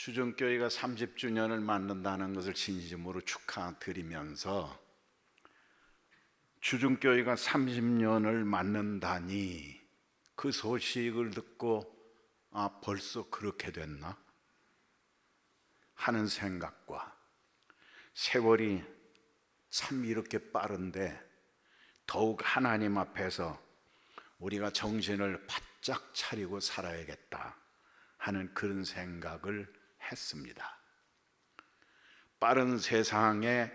주중교회가 30주년을 맞는다는 것을 진심으로 축하드리면서 주중교회가 30년을 맞는다니 그 소식을 듣고 벌써 그렇게 됐나 하는 생각과 세월이 참 이렇게 빠른데 더욱 하나님 앞에서 우리가 정신을 바짝 차리고 살아야겠다 하는 그런 생각을 했습니다. 빠른 세상에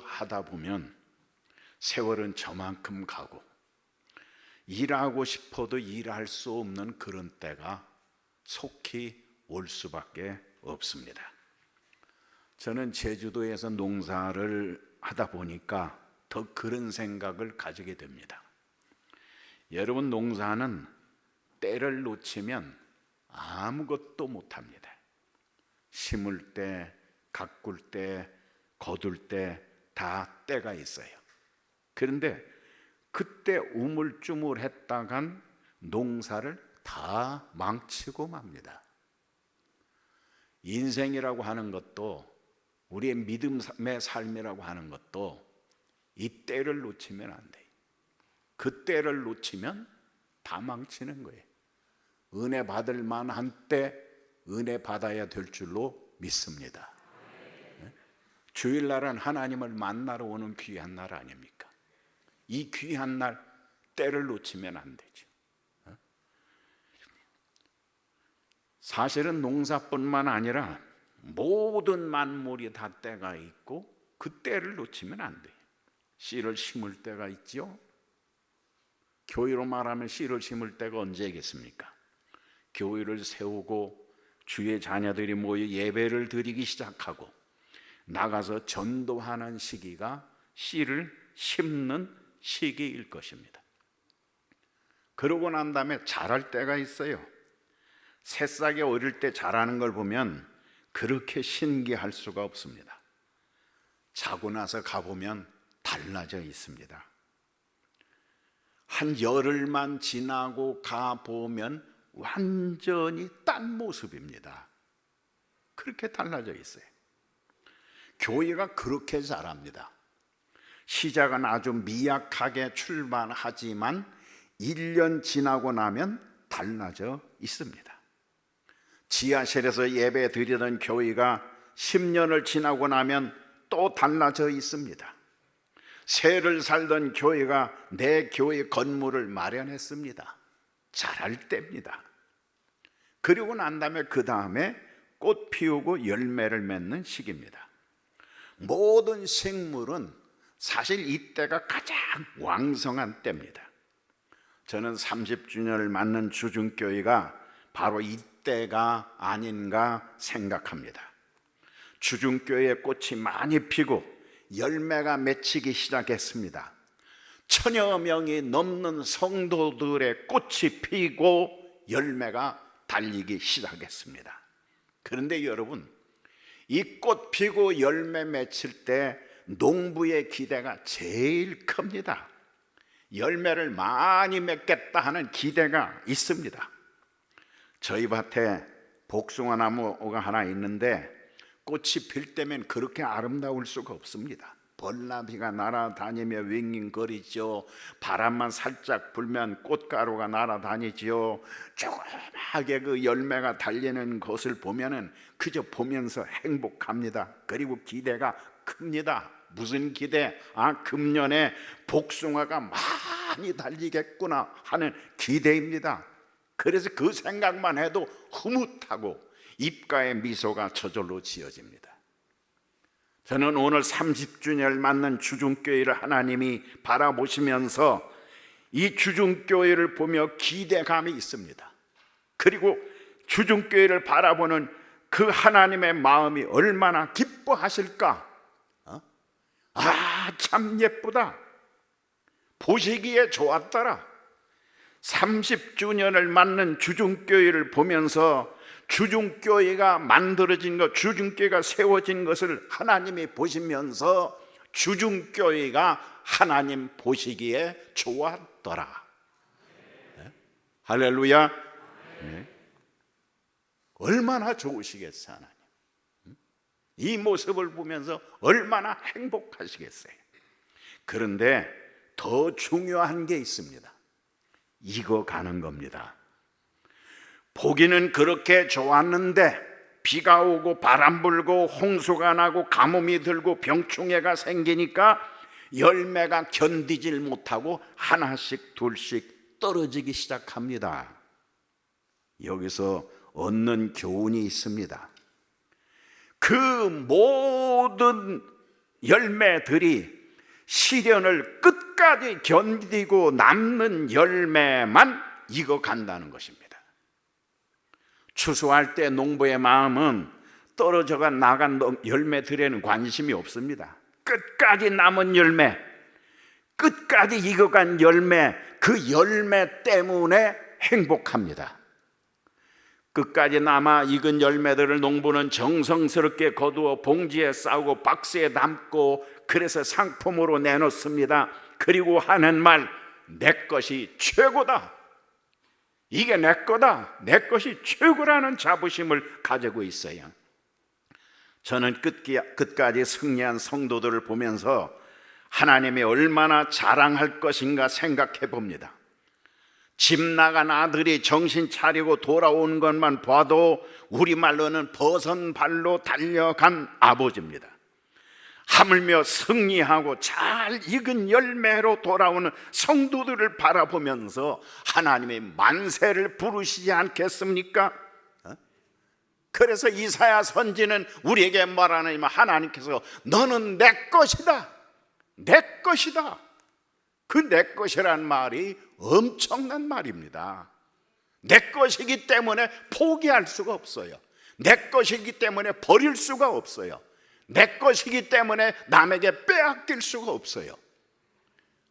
하다 보면 세월은 저만큼 가고 일하고 싶어도 일할 수 없는 그런 때가 속히 올 수밖에 없습니다. 저는 제주도에서 농사를 하다 보니까 더 그런 생각을 가지게 됩니다. 여러분, 농사는 때를 놓치면 아무것도 못합니다. 심을 때, 가꿀 때, 거둘 때 다 때가 있어요. 그런데 그때 우물쭈물했다간 농사를 다 망치고 맙니다. 인생이라고 하는 것도, 우리의 믿음의 삶이라고 하는 것도 이 때를 놓치면 안 돼요. 그 때를 놓치면 다 망치는 거예요. 은혜 받을 만한 때 은혜 받아야 될 줄로 믿습니다. 주일날은 하나님을 만나러 오는 귀한 날 아닙니까? 이 귀한 날 때를 놓치면 안 되죠. 사실은 농사뿐만 아니라 모든 만물이 다 때가 있고 그 때를 놓치면 안 돼요. 씨를 심을 때가 있죠. 교회로 말하면 씨를 심을 때가 언제겠습니까? 교회를 세우고 주의 자녀들이 모여 예배를 드리기 시작하고 나가서 전도하는 시기가 씨를 심는 시기일 것입니다. 그러고 난 다음에 자랄 때가 있어요. 새싹이 어릴 때 자라는 걸 보면 그렇게 신기할 수가 없습니다. 자고 나서 가보면 달라져 있습니다. 한 열흘만 지나고 가보면 완전히 딴 모습입니다. 그렇게 달라져 있어요. 교회가 그렇게 자랍니다. 시작은 아주 미약하게 출발하지만 1년 지나고 나면 달라져 있습니다. 지하실에서 예배 드리던 교회가 10년을 지나고 나면 또 달라져 있습니다. 새를 살던 교회가 내 교회 건물을 마련했습니다. 자랄 때입니다. 그리고 난 다음에 그 다음에 꽃 피우고 열매를 맺는 시기입니다. 모든 생물은 사실 이때가 가장 왕성한 때입니다. 저는 30주년을 맞는 주중교회가 바로 이때가 아닌가 생각합니다. 주중교회에 꽃이 많이 피고 열매가 맺히기 시작했습니다. 1000여 명이 넘는 성도들의 꽃이 피고 열매가 달리기 시작했습니다. 그런데 여러분, 이 꽃 피고 열매 맺힐 때 농부의 기대가 제일 큽니다. 열매를 많이 맺겠다 하는 기대가 있습니다. 저희 밭에 복숭아 나무가 하나 있는데 꽃이 필 때면 그렇게 아름다울 수가 없습니다. 벌나비가 날아다니며 윙윙거리죠. 바람만 살짝 불면 꽃가루가 날아다니죠. 조그맣게 그 열매가 달리는 것을 보면은 그저 보면서 행복합니다. 그리고 기대가 큽니다. 무슨 기대? 금년에 복숭아가 많이 달리겠구나 하는 기대입니다. 그래서 그 생각만 해도 흐뭇하고 입가에 미소가 저절로 지어집니다. 저는 오늘 30주년을 맞는 주중교회를 하나님이 바라보시면서 이 주중교회를 보며 기대감이 있습니다. 그리고 주중교회를 바라보는 그 하나님의 마음이 얼마나 기뻐하실까? 참 예쁘다, 보시기에 좋았더라. 30주년을 맞는 주중교회를 보면서 주중교회가 만들어진 것, 주중교회가 세워진 것을 하나님이 보시면서 주중교회가 하나님 보시기에 좋았더라. 네? 할렐루야. 네. 얼마나 좋으시겠어요, 하나님. 이 모습을 보면서 얼마나 행복하시겠어요. 그런데 더 중요한 게 있습니다. 익어가는 겁니다. 보기는 그렇게 좋았는데 비가 오고 바람 불고 홍수가 나고 가뭄이 들고 병충해가 생기니까 열매가 견디질 못하고 하나씩 둘씩 떨어지기 시작합니다. 여기서 얻는 교훈이 있습니다. 그 모든 열매들이 시련을 끝까지 견디고 남는 열매만 익어간다는 것입니다. 추수할 때 농부의 마음은 떨어져가 나간 열매들에는 관심이 없습니다. 끝까지 남은 열매, 끝까지 익어간 열매, 그 열매 때문에 행복합니다. 끝까지 남아 익은 열매들을 농부는 정성스럽게 거두어 봉지에 싸고 박스에 담고 그래서 상품으로 내놓습니다. 그리고 하는 말, 내 것이 최고다. 이게 내 거다. 내 것이 최고라는 자부심을 가지고 있어요. 저는 끝까지 승리한 성도들을 보면서 하나님이 얼마나 자랑할 것인가 생각해 봅니다. 집 나간 아들이 정신 차리고 돌아온 것만 봐도 우리말로는 버선 발로 달려간 아버지입니다. 하물며 승리하고 잘 익은 열매로 돌아오는 성도들을 바라보면서 하나님의 만세를 부르시지 않겠습니까? 그래서 이사야 선지는 우리에게 말하는 하나님께서 너는 내 것이다, 내 것이다. 그 내 것이란 말이 엄청난 말입니다. 내 것이기 때문에 포기할 수가 없어요. 내 것이기 때문에 버릴 수가 없어요. 내 것이기 때문에 남에게 빼앗길 수가 없어요.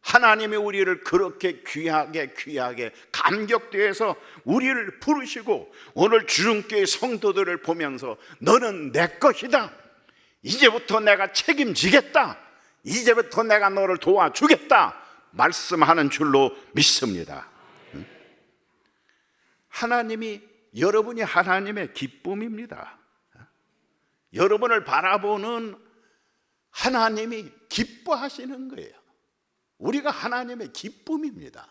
하나님이 우리를 그렇게 귀하게 감격되어서 우리를 부르시고 오늘 주중교회 성도들을 보면서 너는 내 것이다, 이제부터 내가 책임지겠다, 이제부터 내가 너를 도와주겠다 말씀하는 줄로 믿습니다. 하나님이, 여러분이 하나님의 기쁨입니다. 여러분을 바라보는 하나님이 기뻐하시는 거예요. 우리가 하나님의 기쁨입니다.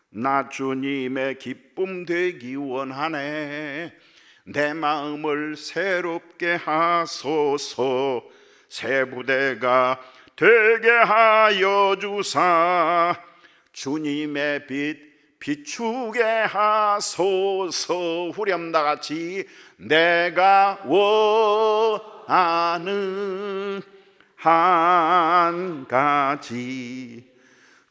나 주님의 기쁨 되기 원하네. 내 마음을 새롭게 하소서. 새 부대가 되게 하여 주사. 주님의 빛 비추게 하소서. 후렴 다 같이 내가 원하는 한 가지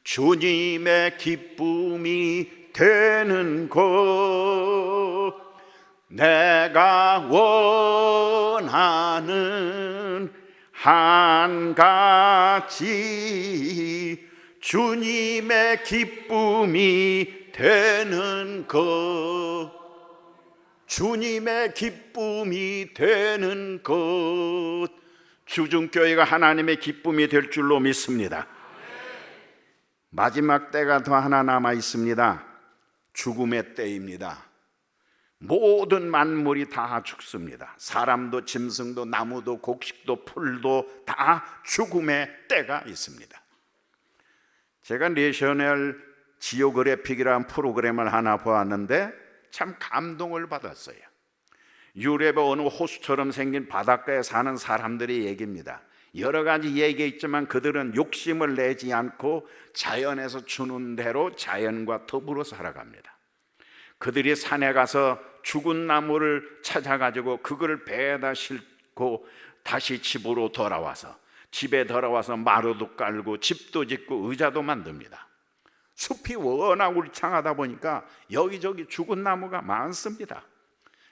주님의 기쁨이 되는 것. 내가 원하는 한 가지 주님의 기쁨이 되는 것. 주님의 기쁨이 되는 것. 주중교회가 하나님의 기쁨이 될 줄로 믿습니다. 마지막 때가 더 하나 남아 있습니다. 죽음의 때입니다. 모든 만물이 다 죽습니다. 사람도 짐승도 나무도 곡식도 풀도 다 죽음의 때가 있습니다. 제가 내셔널 지오그래픽이라는 프로그램을 하나 보았는데 참 감동을 받았어요. 유럽의 어느 호수처럼 생긴 바닷가에 사는 사람들의 얘기입니다. 여러 가지 얘기가 있지만 그들은 욕심을 내지 않고 자연에서 주는 대로 자연과 더불어 살아갑니다. 그들이 산에 가서 죽은 나무를 찾아가지고 그걸 배에다 싣고 다시 집으로 돌아와서 집에 돌아와서 마루도 깔고 집도 짓고 의자도 만듭니다. 숲이 워낙 울창하다 보니까 여기저기 죽은 나무가 많습니다.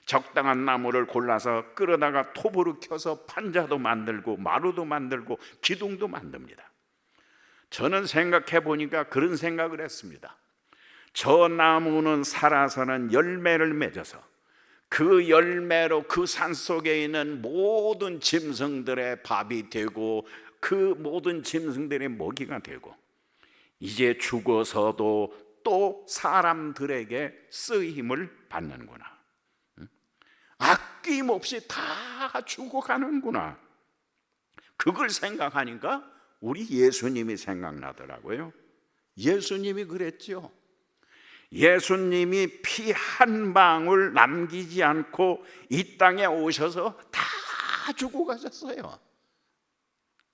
적당한 나무를 골라서 끌어다가 톱으로 켜서 판자도 만들고 마루도 만들고 기둥도 만듭니다. 저는 생각해 보니까 그런 생각을 했습니다. 저 나무는 살아서는 열매를 맺어서 그 열매로 그 산속에 있는 모든 짐승들의 밥이 되고 그 모든 짐승들의 먹이가 되고 이제 죽어서도 또 사람들에게 쓰임을 받는구나. 아낌없이 다 주고 가는구나. 그걸 생각하니까 우리 예수님이 생각나더라고요. 예수님이 그랬죠. 예수님이 피 한 방울 남기지 않고 이 땅에 오셔서 다 주고 가셨어요.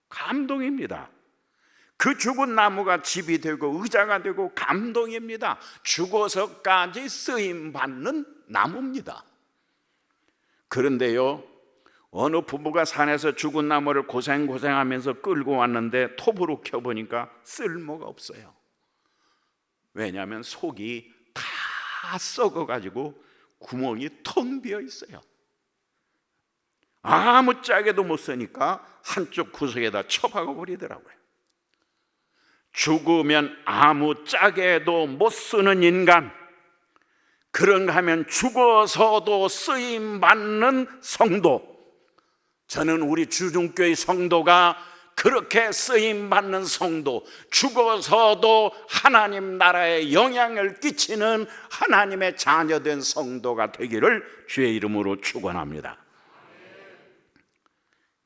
감동입니다. 그 죽은 나무가 집이 되고 의자가 되고 감동입니다. 죽어서까지 쓰임받는 나무입니다. 그런데요, 어느 부부가 산에서 죽은 나무를 고생하면서 끌고 왔는데 톱으로 켜보니까 쓸모가 없어요. 왜냐하면 속이 다 썩어가지고 구멍이 텅 비어 있어요. 아무 짝에도 못 쓰니까 한쪽 구석에다 처박아 버리더라고요. 죽으면 아무 짝에도 못 쓰는 인간, 그런가 하면 죽어서도 쓰임받는 성도, 저는 우리 주중교회 성도가 그렇게 쓰임받는 성도, 죽어서도 하나님 나라에 영향을 끼치는 하나님의 자녀된 성도가 되기를 주의 이름으로 축원합니다.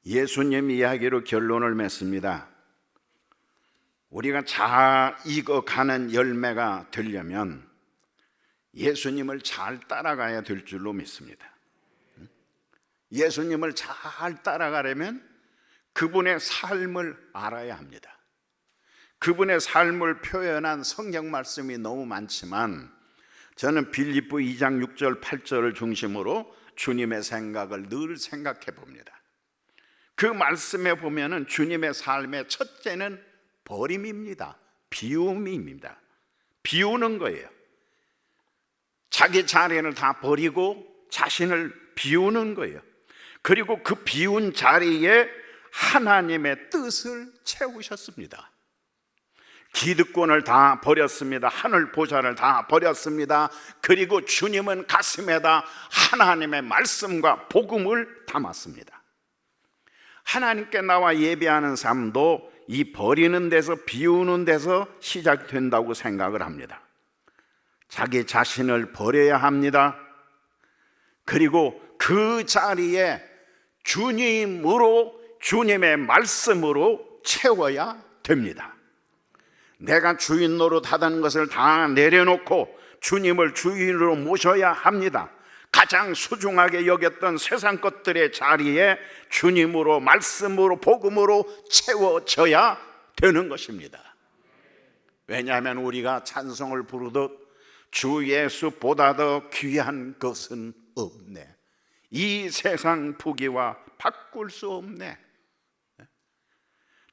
예수님 이야기로 결론을 맺습니다. 우리가 잘 익어가는 열매가 되려면 예수님을 잘 따라가야 될 줄로 믿습니다. 예수님을 잘 따라가려면 그분의 삶을 알아야 합니다. 그분의 삶을 표현한 성경 말씀이 너무 많지만 저는 빌립보 2장 6절 8절을 중심으로 주님의 생각을 늘 생각해 봅니다. 그 말씀에 보면은 주님의 삶의 첫째는 버림입니다. 비움입니다. 비우는 거예요. 자기 자리를 다 버리고 자신을 비우는 거예요. 그리고 그 비운 자리에 하나님의 뜻을 채우셨습니다. 기득권을 다 버렸습니다. 하늘 보좌를 다 버렸습니다. 그리고 주님은 가슴에다 하나님의 말씀과 복음을 담았습니다. 하나님께 나와 예배하는 삶도 이 버리는 데서, 비우는 데서 시작된다고 생각을 합니다. 자기 자신을 버려야 합니다. 그리고 그 자리에 주님으로, 주님의 말씀으로 채워야 됩니다. 내가 주인 노릇하던 것을 다 내려놓고 주님을 주인으로 모셔야 합니다. 가장 소중하게 여겼던 세상 것들의 자리에 주님으로, 말씀으로, 복음으로 채워져야 되는 것입니다. 왜냐하면 우리가 찬송을 부르듯 주 예수보다 더 귀한 것은 없네. 이 세상 부귀와 바꿀 수 없네.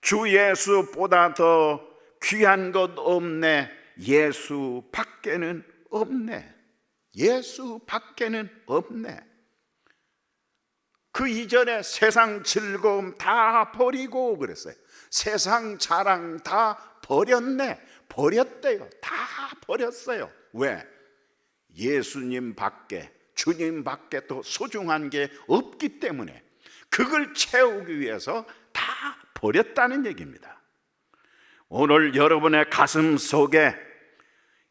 주 예수보다 더 귀한 것 없네. 예수 밖에는 없네. 예수 밖에는 없네. 그 이전에 세상 즐거움 다 버리고 그랬어요. 세상 자랑 다 버렸네. 버렸대요. 다 버렸어요. 왜? 예수님 밖에, 주님 밖에 더 소중한 게 없기 때문에 그걸 채우기 위해서 다 버렸다는 얘기입니다. 오늘 여러분의 가슴 속에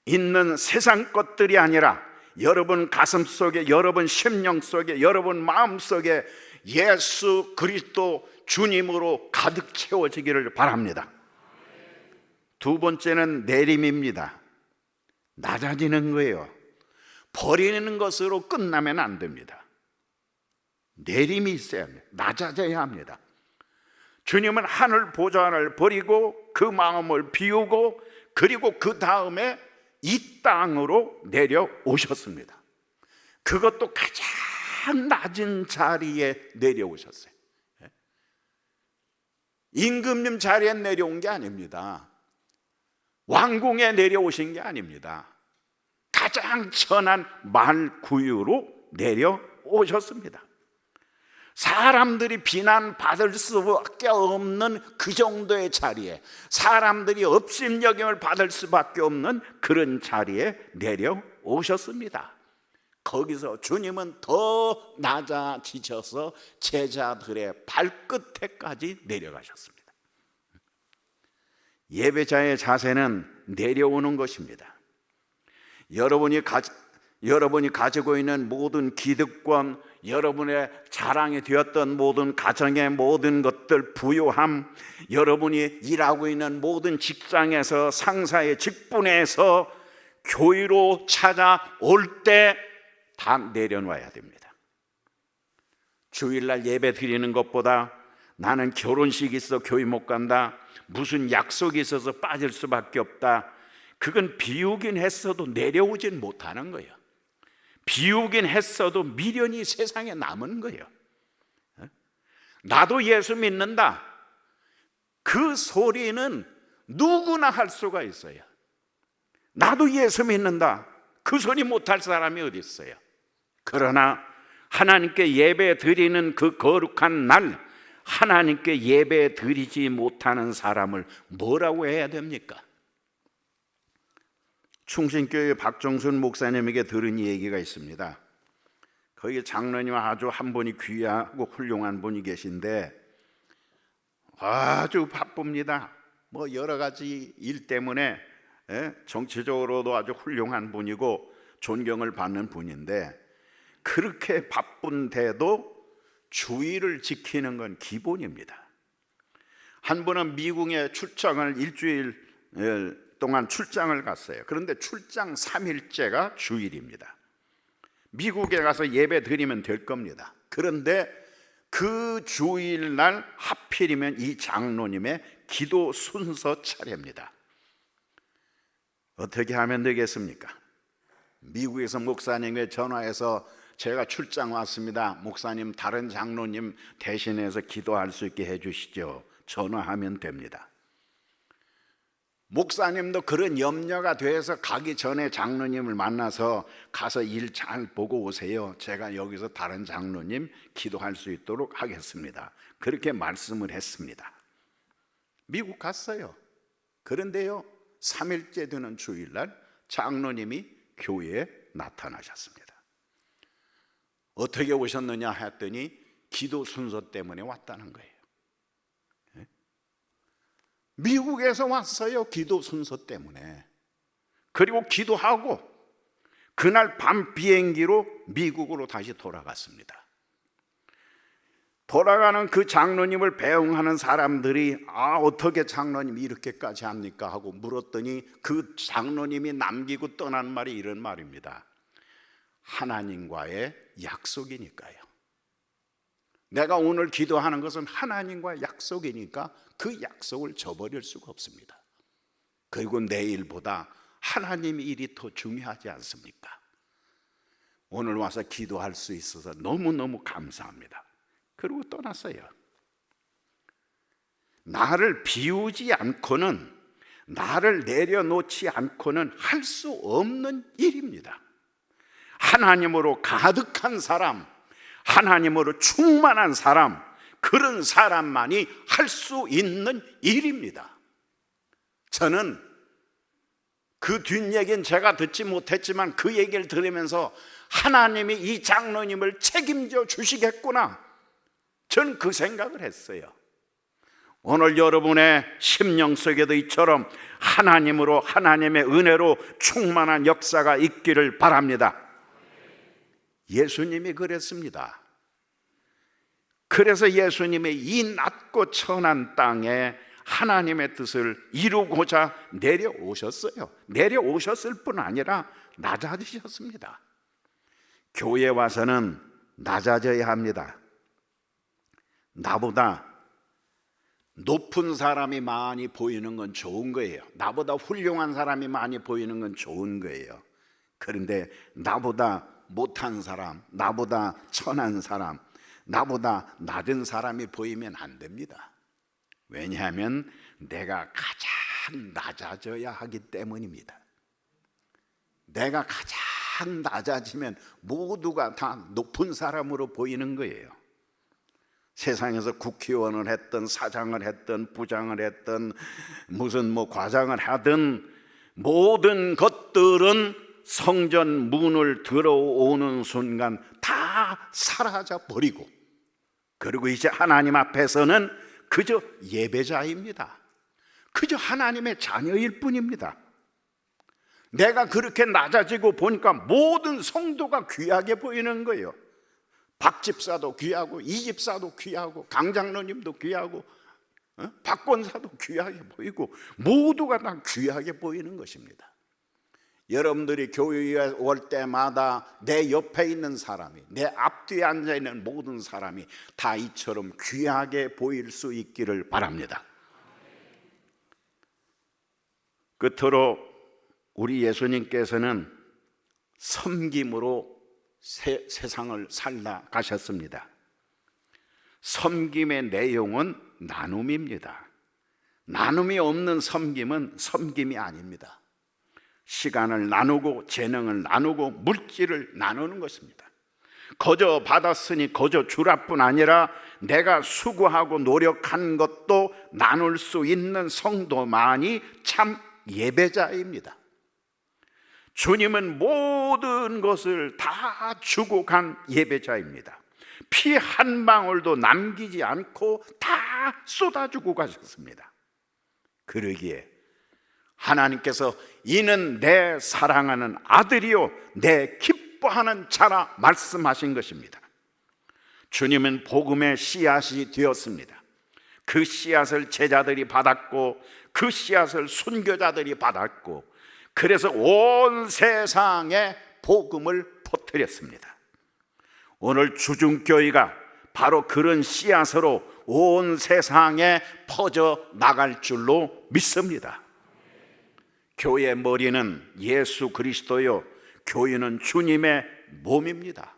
있는 세상 것들이 아니라 여러분 가슴 속에, 여러분 심령 속에, 여러분 마음 속에 예수 그리스도 주님으로 가득 채워지기를 바랍니다. 두 번째는 내림입니다. 낮아지는 거예요. 버리는 것으로 끝나면 안 됩니다. 내림이 있어야 합니다. 낮아져야 합니다. 주님은 하늘 보좌를 버리고 그 마음을 비우고 그리고 그 다음에 이 땅으로 내려오셨습니다. 그것도 가장 낮은 자리에 내려오셨어요. 임금님 자리에 내려온 게 아닙니다. 왕궁에 내려오신 게 아닙니다. 가장 천한 말구유로 내려오셨습니다. 사람들이 비난받을 수밖에 없는 그 정도의 자리에, 사람들이 업심여김을 받을 수밖에 없는 그런 자리에 내려오셨습니다. 거기서 주님은 더 낮아지셔서 제자들의 발끝에까지 내려가셨습니다. 예배자의 자세는 내려오는 것입니다. 여러분이 여러분이 가지고 있는 모든 기득권, 여러분의 자랑이 되었던 모든 가정의 모든 것들, 부요함, 여러분이 일하고 있는 모든 직장에서, 상사의 직분에서 교회로 찾아올 때 다 내려놔야 됩니다. 주일날 예배 드리는 것보다 나는 결혼식 있어 교회 못 간다, 무슨 약속이 있어서 빠질 수밖에 없다, 그건 비우긴 했어도 내려오진 못하는 거예요. 비우긴 했어도 미련이 세상에 남은 거예요. 나도 예수 믿는다, 그 소리는 누구나 할 수가 있어요. 나도 예수 믿는다, 그 소리 못할 사람이 어디 있어요? 그러나 하나님께 예배 드리는 그 거룩한 날, 하나님께 예배 드리지 못하는 사람을 뭐라고 해야 됩니까? 충신교회 박정순 목사님에게 들은 얘기가 있습니다. 거기 장로님 아주 한 분이 귀하고 훌륭한 분이 계신데 아주 바쁩니다. 뭐 여러 가지 일 때문에 정치적으로도 아주 훌륭한 분이고 존경을 받는 분인데, 그렇게 바쁜데도 주의를 지키는 건 기본입니다. 한 분은 미국에 출장을 일주일 동안 출장을 갔어요. 그런데 출장 3일째가 주일입니다. 미국에 가서 예배 드리면 될 겁니다. 그런데 그 주일날 하필이면 이 장로님의 기도 순서 차례입니다. 어떻게 하면 되겠습니까? 미국에서 목사님께 전화해서 제가 출장 왔습니다, 목사님 다른 장로님 대신해서 기도할 수 있게 해주시죠, 전화하면 됩니다. 목사님도 그런 염려가 돼서 가기 전에 장로님을 만나서 가서 일 잘 보고 오세요, 제가 여기서 다른 장로님 기도할 수 있도록 하겠습니다, 그렇게 말씀을 했습니다. 미국 갔어요. 그런데요, 3일째 되는 주일날 장로님이 교회에 나타나셨습니다. 어떻게 오셨느냐 했더니 기도 순서 때문에 왔다는 거예요. 미국에서 왔어요, 기도 순서 때문에. 그리고 기도하고 그날 밤 비행기로 미국으로 다시 돌아갔습니다. 돌아가는 그 장로님을 배웅하는 사람들이 어떻게 장로님이 이렇게까지 합니까 하고 물었더니 그 장로님이 남기고 떠난 말이 이런 말입니다. 하나님과의 약속이니까요. 내가 오늘 기도하는 것은 하나님과의 약속이니까 그 약속을 저버릴 수가 없습니다. 그리고 내일보다 하나님 일이 더 중요하지 않습니까? 오늘 와서 기도할 수 있어서 너무너무 감사합니다. 그리고 떠났어요. 나를 비우지 않고는, 나를 내려놓지 않고는 할 수 없는 일입니다. 하나님으로 가득한 사람, 하나님으로 충만한 사람, 그런 사람만이 할 수 있는 일입니다. 저는 그 뒷얘기는 제가 듣지 못했지만 그 얘기를 들으면서 하나님이 이 장로님을 책임져 주시겠구나, 저는 그 생각을 했어요. 오늘 여러분의 심령 속에도 이처럼 하나님으로, 하나님의 은혜로 충만한 역사가 있기를 바랍니다. 예수님이 그랬습니다. 그래서 예수님이 이 낮고 천한 땅에 하나님의 뜻을 이루고자 내려오셨어요. 내려오셨을 뿐 아니라 낮아지셨습니다. 교회에 와서는 낮아져야 합니다. 나보다 높은 사람이 많이 보이는 건 좋은 거예요. 나보다 훌륭한 사람이 많이 보이는 건 좋은 거예요. 그런데 나보다 못한 사람, 나보다 천한 사람, 나보다 낮은 사람이 보이면 안 됩니다. 왜냐하면 내가 가장 낮아져야 하기 때문입니다. 내가 가장 낮아지면 모두가 다 높은 사람으로 보이는 거예요. 세상에서 국회의원을 했든 사장을 했든 부장을 했든 무슨 과장을 하든 모든 것들은 성전 문을 들어오는 순간 다 사라져 버리고, 그리고 이제 하나님 앞에서는 그저 예배자입니다. 그저 하나님의 자녀일 뿐입니다. 내가 그렇게 낮아지고 보니까 모든 성도가 귀하게 보이는 거예요. 박 집사도 귀하고, 이 집사도 귀하고, 강 장로님도 귀하고, 박 권사도 귀하게 보이고, 모두가 다 귀하게 보이는 것입니다. 여러분들이 교회에 올 때마다 내 옆에 있는 사람이, 내 앞뒤에 앉아있는 모든 사람이 다 이처럼 귀하게 보일 수 있기를 바랍니다. 끝으로 우리 예수님께서는 섬김으로 세상을 살다 가셨습니다. 섬김의 내용은 나눔입니다. 나눔이 없는 섬김은 섬김이 아닙니다. 시간을 나누고 재능을 나누고 물질을 나누는 것입니다. 거저 받았으니 거저 주라 뿐 아니라 내가 수고하고 노력한 것도 나눌 수 있는 성도만이 참 예배자입니다. 주님은 모든 것을 다 주고 간 예배자입니다. 피 한 방울도 남기지 않고 다 쏟아주고 가셨습니다. 그러기에 하나님께서 이는 내 사랑하는 아들이요 내 기뻐하는 자라 말씀하신 것입니다. 주님은 복음의 씨앗이 되었습니다. 그 씨앗을 제자들이 받았고, 그 씨앗을 순교자들이 받았고, 그래서 온 세상에 복음을 퍼뜨렸습니다. 오늘 주중교회가 바로 그런 씨앗으로 온 세상에 퍼져 나갈 줄로 믿습니다. 교회의 머리는 예수 그리스도요, 교회는 주님의 몸입니다.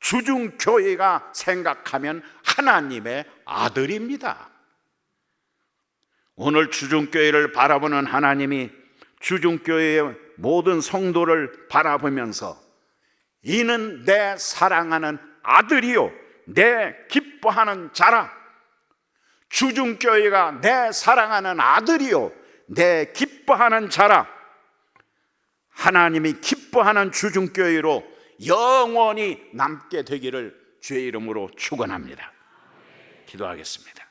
주중교회가 생각하면 하나님의 아들입니다. 오늘 주중교회를 바라보는 하나님이 주중교회의 모든 성도를 바라보면서 이는 내 사랑하는 아들이요 내 기뻐하는 자라, 주중교회가 내 사랑하는 아들이요 내 기뻐하는 자라, 하나님이 기뻐하는 주중교회로 영원히 남게 되기를 주의 이름으로 축원합니다. 기도하겠습니다.